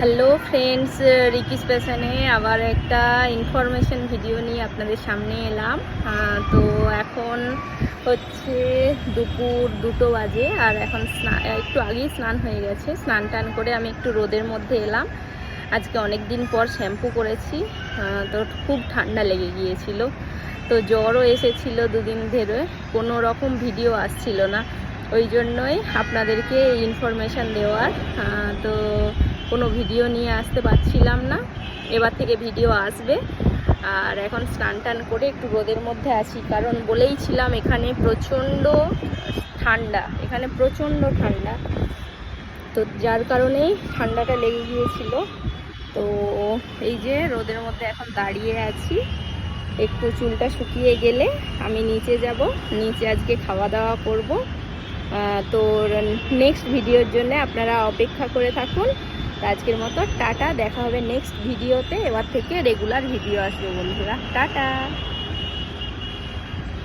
Hello friends, রিকিস পেছনে আবার একটা ইনফরমেশন ভিডিও নিয়ে আপনাদের সামনে এলাম। তো এখন হচ্ছে দুপুর 2টো বাজে, আর এখন একটু আগেই স্নান হয়ে গেছে। স্নান টান করে আমি একটু রোদের মধ্যে এলাম। আজকে অনেক দিন পর শ্যাম্পু করেছি, তো খুব ঠান্ডা লেগে গিয়েছিল, তো জ্বরও এসেছিল 2 দিন ধরে। কোনো রকম ভিডিও আসছিল না, ওই জন্যই আপনাদেরকে ইনফরমেশান দেওয়ার। তো কোনো ভিডিও নিয়ে আসতে পারছিলাম না, এবার থেকে ভিডিও আসবে। আর এখন স্নান টান করে একটু রোদের মধ্যে আছি, কারণ বলেইছিলাম এখানে প্রচণ্ড ঠান্ডা, তো যার কারণেই ঠান্ডাটা লেগে গিয়েছিল। তো এই যে রোদের মধ্যে এখন দাঁড়িয়ে আছি, একটু চুলটা শুকিয়ে গেলে আমি নিচে যাব, নিচে আজকে খাওয়া দাওয়া করব। তো নেক্সট ভিডিওর জন্য আপনারা অপেক্ষা করে থাকুন। আজকের মতো টাটা, দেখা হবে নেক্সট ভিডিওতে। এবার থেকে রেগুলার ভিডিও আসবে বন্ধুরা, টাটা।